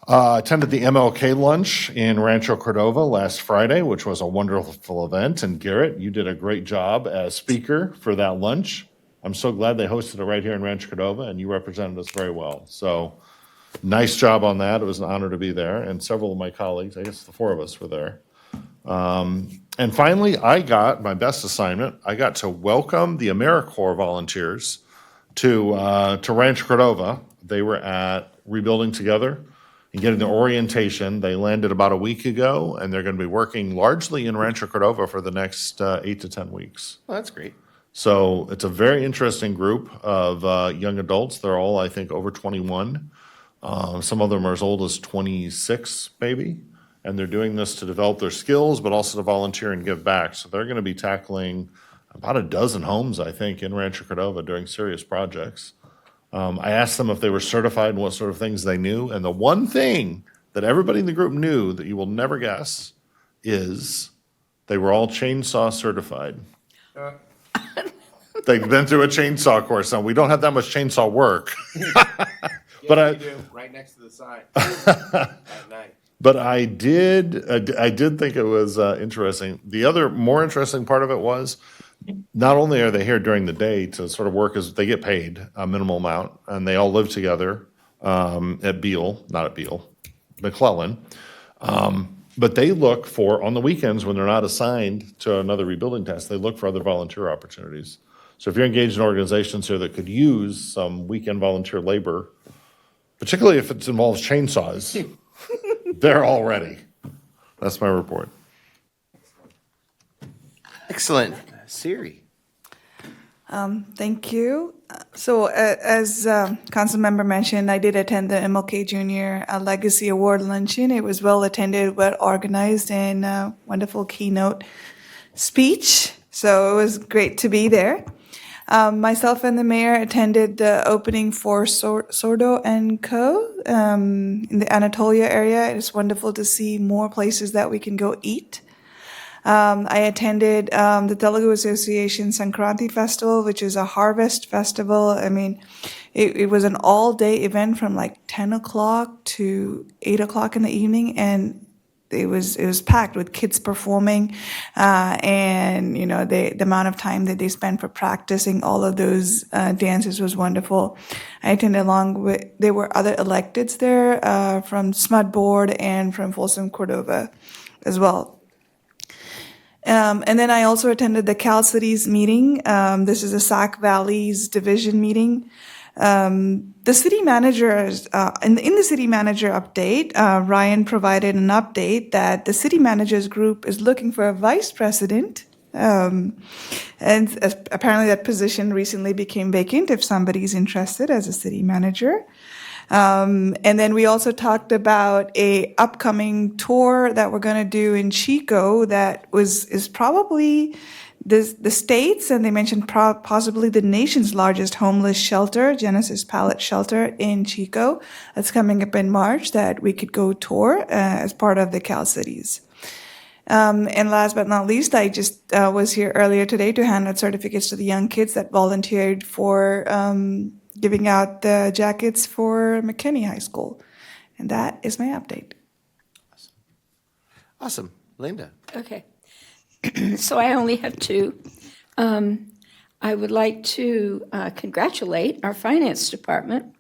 Attended the MLK lunch in Rancho Cordova last Friday, which was a wonderful event. And Garrett, you did a great job as speaker for that lunch. I'm so glad they hosted it right here in Rancho Cordova, and you represented us very well. So nice job on that. It was an honor to be there. And several of my colleagues, I guess the four of us were there. And finally, I got my best assignment. I got to welcome the AmeriCorps volunteers to Rancho Cordova. They were at Rebuilding Together and getting the orientation. They landed about a week ago, and they're going to be working largely in Rancho Cordova for the next 8 to 10 weeks. Well, that's great. So it's a very interesting group of young adults. They're all, I think, over 21. Some of them are as old as 26, maybe. and they're doing this to develop their skills, but also to volunteer and give back. So they're going to be tackling about a dozen homes, I think, in Rancho Cordova doing serious projects. I asked them if they were certified and what sort of things they knew, and the one thing that everybody in the group knew that you will never guess is they were all chainsaw certified. They've been through a chainsaw course. Now, we don't have that much chainsaw work. But I do, right next to the sign at night. But I did think it was interesting. The other more interesting part of it was not only are they here during the day to sort of work as they get paid a minimal amount, and they all live together at Beale, not at Beale, McClellan. But they look for, on the weekends when they're not assigned to another rebuilding task, they look for other volunteer opportunities. So if you're engaged in organizations here that could use some weekend volunteer labor, particularly if it involves chainsaws, they're all ready. That's my report. Excellent. Siri. Thank you. So as council member mentioned, I did attend the MLK Junior Legacy Award Luncheon. It was well attended, well organized, and a wonderful keynote speech. So it was great to be there. Myself and the mayor attended the opening for Sordo & Co. In the Anatolia area. It is wonderful to see more places that we can go eat. I attended the Telugu Association Sankranti Festival, which is a harvest festival. I mean, it was an all-day event from like 10 o'clock to 8 o'clock in the evening, and it was packed with kids performing, and you know the amount of time that they spent for practicing all of those dances was wonderful. I attended along with there were other electeds there from SMUD board and from Folsom Cordova as well. And then I also attended the Cal Cities meeting. This is the Sac Valley's division meeting. The city managers, in the city manager update, Ryan provided an update that the city managers group is looking for a vice president. And apparently that position recently became vacant if somebody's interested as a city manager. And then we also talked about a upcoming tour that we're going to do in Chico that is probably the state's, and they mentioned possibly the nation's largest homeless shelter, Genesis Pallet Shelter in Chico. That's coming up in March that we could go tour as part of the Cal Cities. And last but not least, I just was here earlier today to hand out certificates to the young kids that volunteered for giving out the jackets for McKinney High School. And that is my update. Awesome. Linda. Okay. So I only have two. I would like to congratulate our finance department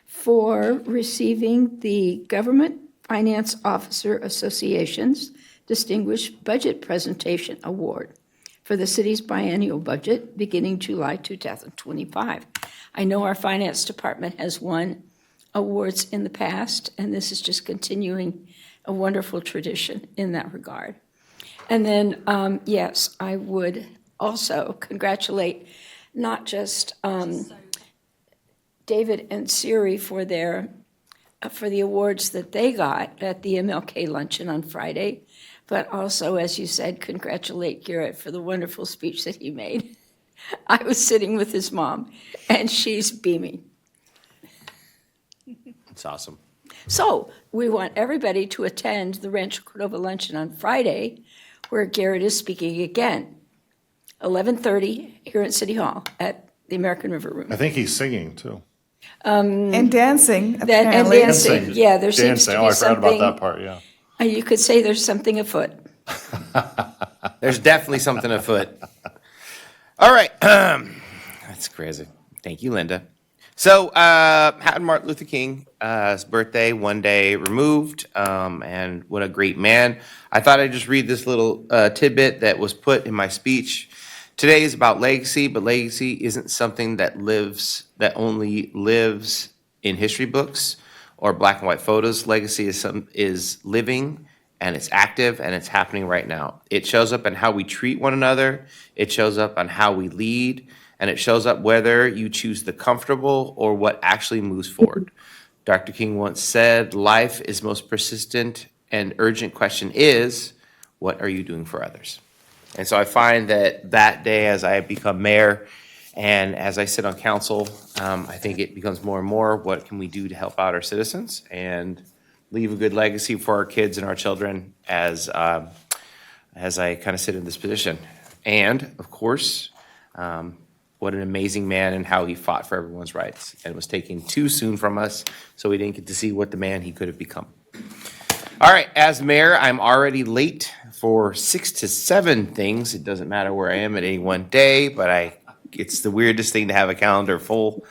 for receiving the Government Finance Officer Association's Distinguished Budget Presentation Award for the city's biennial budget beginning July 2025. I know our finance department has won awards in the past, and this is just continuing a wonderful tradition in that regard. And then, yes, I would also congratulate not just David and Siri for the awards that they got at the MLK luncheon on Friday, but also, as you said, congratulate Garrett for the wonderful speech that he made. I was sitting with his mom, and she's beaming. It's awesome. So we want everybody to attend the Rancho Cordova luncheon on Friday, where Garrett is speaking again, 11:30 here at City Hall at the American River Room. I think he's singing too. And dancing, And apparently. dancing, yeah, there seems to Dancing. be Oh, I forgot something. about that part, yeah. You could say there's something afoot. There's definitely something afoot. All right. That's crazy. Thank you, Linda. So, had Martin Luther King's birthday one day removed, and what a great man. I thought I'd just read this little tidbit that was put in my speech. Today is about legacy, but legacy isn't something that only lives in history books or black and white photos. Legacy is living, and it's active, and it's happening right now. It shows up in how we treat one another. It shows up on how we lead, and it shows up whether you choose the comfortable or what actually moves forward. Dr. King once said, life is most persistent and urgent question is, what are you doing for others? And so I find that day as I become mayor and as I sit on council, I think it becomes more and more, what can we do to help out our citizens and leave a good legacy for our kids and our children as I kind of sit in this position. And of course, what an amazing man and how he fought for everyone's rights and was taken too soon from us, so we didn't get to see what the man he could have become. All right, as mayor, I'm already late for 6 to 7 things. It doesn't matter where I am at any one day, but it's the weirdest thing to have a calendar full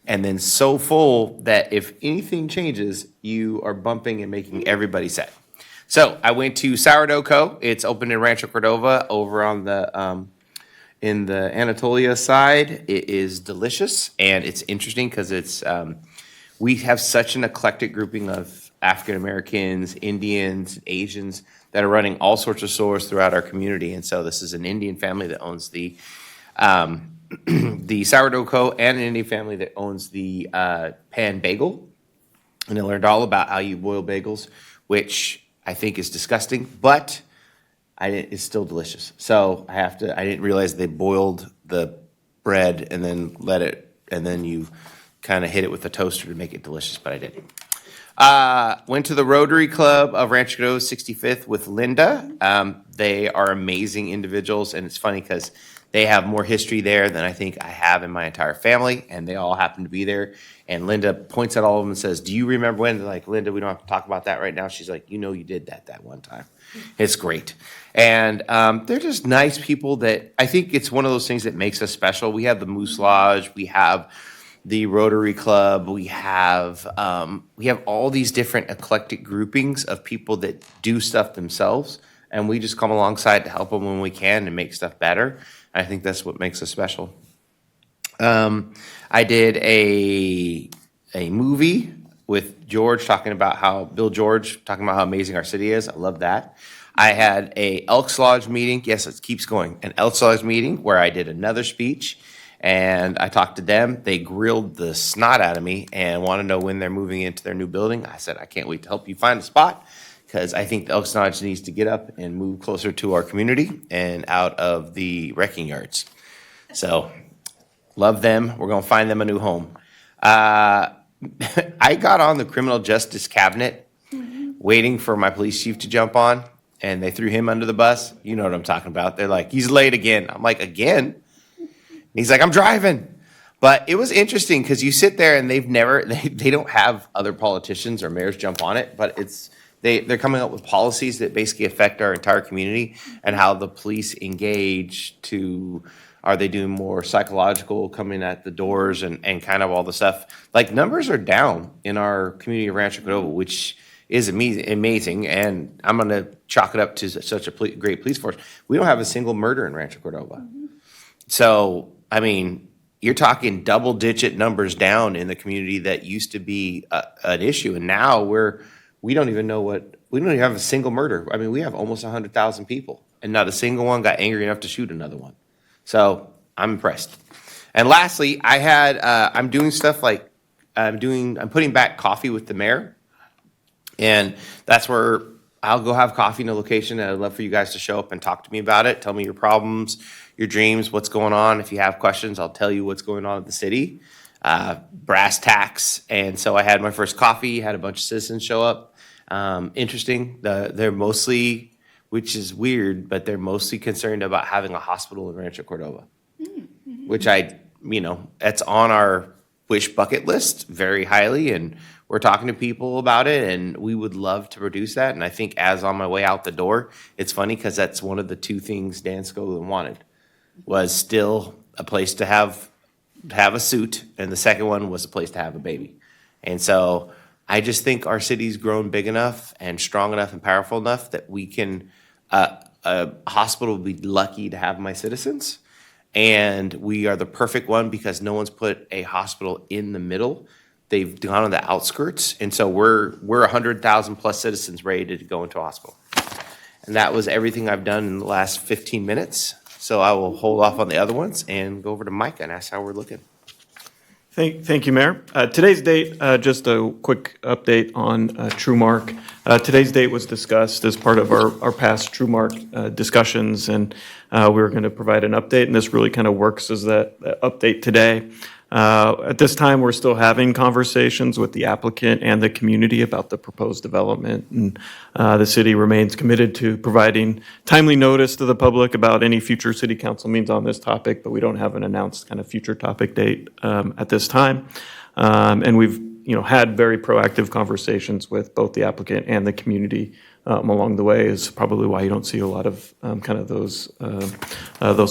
and then so full that if anything changes, you are bumping and making everybody sad. So I went to Sourdough Co. It's open in Rancho Cordova over on the in the Anatolia side. It is delicious and it's interesting because it's we have such an eclectic grouping of African Americans, Indians, Asians that are running all sorts of stores throughout our community. And so this is an Indian family that owns the the Sourdough Co. and an Indian family that owns the Pan Bagel. And I learned all about how you boil bagels, which I think is disgusting, but it's still delicious. So I didn't realize they boiled the bread and then and then you kind of hit it with a toaster to make it delicious, but I did. Went to the Rotary Club of Rancho Cordova 65th with Linda. They are amazing individuals, and it's funny because they have more history there than I think I have in my entire family, and they all happen to be there. And Linda points at all of them and says, do you remember when? They're like, Linda, we don't have to talk about that right now. She's like, you did that one time. It's great. And they're just nice people that I think it's one of those things that makes us special. We have the Moose Lodge. We have the Rotary Club. We have all these different eclectic groupings of people that do stuff themselves, and we just come alongside to help them when we can and make stuff better. I think that's what makes us special. I did a movie with Bill George talking about how amazing our city is. I love that. I had a Elks Lodge meeting. Yes, it keeps going. An Elks Lodge meeting where I did another speech. And I talked to them. They grilled the snot out of me and want to know when they're moving into their new building. I said, I can't wait to help you find a spot because I think the Elks Lodge needs to get up and move closer to our community and out of the wrecking yards. So, love them. We're going to find them a new home. I got on the criminal justice cabinet waiting for my police chief to jump on, and they threw him under the bus. You know what I'm talking about. They're like, he's late again. I'm like, again? He's like, I'm driving. But it was interesting because you sit there and they don't have other politicians or mayors jump on it, but they're coming up with policies that basically affect our entire community and how the police engage are they doing more psychological coming at the doors and kind of all the stuff. Like numbers are down in our community of Rancho Cordova, which is amazing. And I'm going to chalk it up to such a great police force. We don't have a single murder in Rancho Cordova. So, I mean, you're talking double-digit numbers down in the community that used to be an issue, and now we don't even have a single murder. I mean, we have almost 100,000 people, and not a single one got angry enough to shoot another one. So I'm impressed. And lastly, I'm doing stuff like I'm putting back coffee with the mayor, and that's where I'll go have coffee in a location, and I'd love for you guys to show up and talk to me about it. Tell me your problems, your dreams, what's going on. If you have questions, I'll tell you what's going on at the city. Brass tacks. And so I had my first coffee, had a bunch of citizens show up. Interesting. They're mostly, which is weird, but they're mostly concerned about having a hospital in Rancho Cordova, which that's on our wish bucket list very highly. And we're talking to people about it, and we would love to produce that. And I think as on my way out the door, it's funny because that's one of the two things Dan Scoglin wanted, was still a place to have a suit, and the second one was a place to have a baby. And so I just think our city's grown big enough and strong enough and powerful enough that we can, a hospital would be lucky to have my citizens. And we are the perfect one because no one's put a hospital in the middle. They've gone on the outskirts. And so we're 100,000 plus citizens ready to go into a hospital. And that was everything I've done in the last 15 minutes. So I will hold off on the other ones and go over to Micah and ask how we're looking. Thank you, Mayor. Today's date, just a quick update on TrueMark. Today's date was discussed as part of our past TrueMark discussions, and we were going to provide an update, and this really kind of works as that update today. At this time, we're still having conversations with the applicant and the community about the proposed development, and the city remains committed to providing timely notice to the public about any future city council meetings on this topic, but we don't have an announced kind of future topic date at this time. And we've had very proactive conversations with both the applicant and the community along the way, is probably why you don't see a lot of kind of those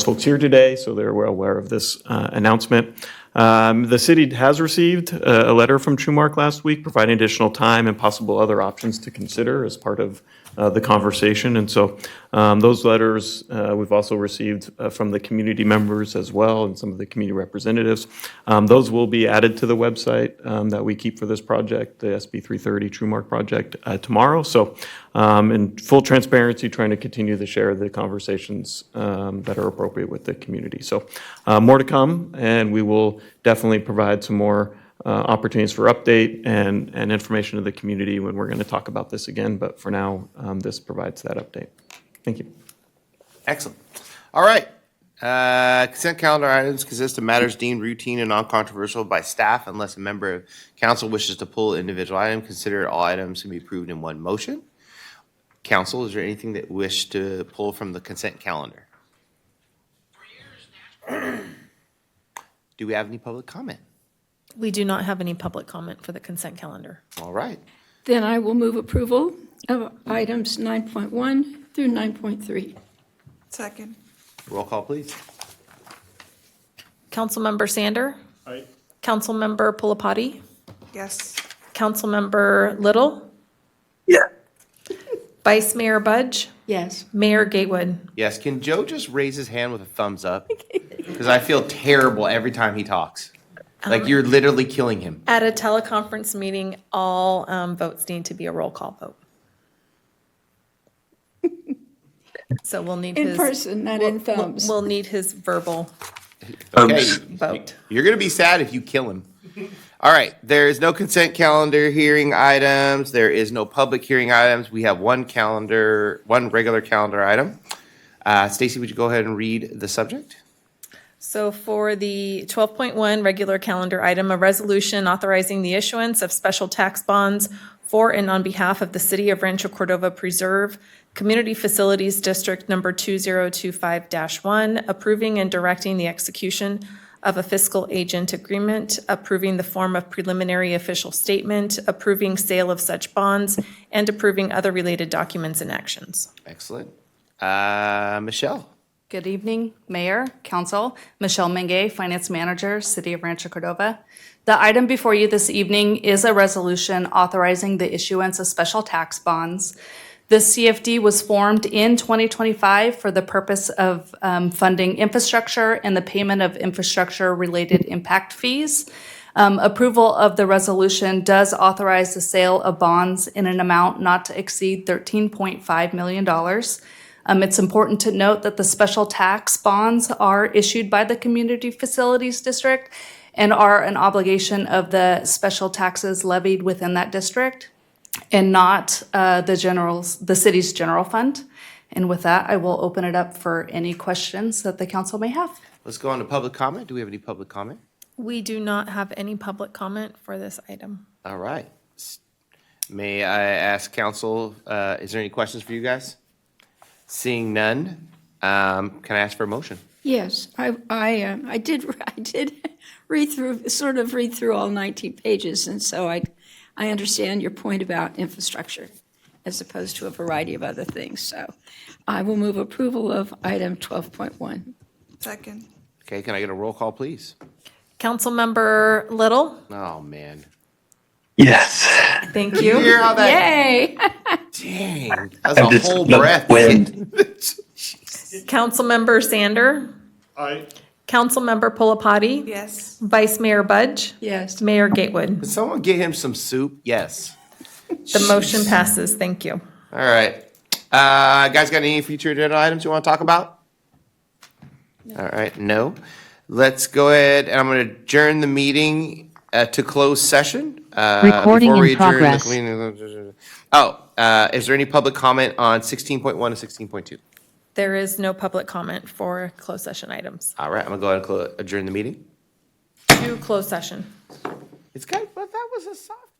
folks here today, so they're well aware of this announcement. The city has received a letter from TrueMark last week providing additional time and possible other options to consider as part of the conversation. And so those letters we've also received from the community members as well and some of the community representatives. Those will be added to the website that we keep for this project, the SB 330 TrueMark project, tomorrow. So in full transparency, trying to continue to share the conversations that are appropriate with the community. So more to come, and we will definitely provide some more opportunities for update and information to the community when we're going to talk about this again. But for now, this provides that update. Thank you. Excellent. All right. Consent calendar items consist of matters deemed routine and non-controversial by staff unless a member of council wishes to pull an individual item. Consider all items can be approved in one motion. Council, is there anything that you wish to pull from the consent calendar? Do we have any public comment? We do not have any public comment for the consent calendar. All right. Then I will move approval of items 9.1 through 9.3. Second. Roll call, please. Councilmember Sander? Aye. Councilmember Pulapati? Yes. Councilmember Little? Yeah. Vice Mayor Budge? Yes. Mayor Gatewood? Yes. Can Joe just raise his hand with a thumbs up? Because I feel terrible every time he talks. Like you're literally killing him. At a teleconference meeting, all votes need to be a roll call vote. So we'll need In his. person, not in thumbs. We'll need his verbal Okay. vote. You're going to be sad if you kill him. All right. There is no consent calendar hearing items. There is no public hearing items. We have one regular calendar item. Stacy, would you go ahead and read the subject? So for the 12.1 regular calendar item, a resolution authorizing the issuance of special tax bonds for and on behalf of the City of Rancho Cordova Preserve Community Facilities District Number 2025-1, approving and directing the execution of a fiscal agent agreement, approving the form of preliminary official statement, approving sale of such bonds, and approving other related documents and actions. Excellent. Michelle. Good evening, Mayor, Council. Michelle Menge, Finance Manager, City of Rancho Cordova. The item before you this evening is a resolution authorizing the issuance of special tax bonds. The CFD was formed in 2025 for the purpose of funding infrastructure and the payment of infrastructure-related impact fees. Approval of the resolution does authorize the sale of bonds in an amount not to exceed $13.5 million. It's important to note that the special tax bonds are issued by the Community Facilities District and are an obligation of the special taxes levied within that district and not the city's general fund. And with that, I will open it up for any questions that the council may have. Let's go on to public comment. Do we have any public comment? We do not have any public comment for this item. All right. May I ask council, is there any questions for you guys? Seeing none, can I ask for a motion? Yes, I did read through all 19 pages, and so I understand your point about infrastructure as opposed to a variety of other things. So I will move approval of item 12.1. Second. Okay, can I get a roll call, please? Councilmember Little? Oh, man. Yes. Thank you. You hear how that? Yay. Dang, that's a whole breath. Councilmember Sander? Aye. Councilmember Pulapati? Yes. Vice Mayor Budge? Yes. Mayor Gatewood? Can someone get him some soup? Yes. The motion passes. Thank you. All right. Guys, got any future agenda items you want to talk about? All right, no. Let's go ahead, and I'm going to adjourn the meeting to closed session. Recording Before we in adjourn the progress. cleaning- is there any public comment on 16.1 and 16.2? There is no public comment for closed session items. All right, I'm going to go ahead and adjourn the meeting. To closed session. It's kind of, but that was a soft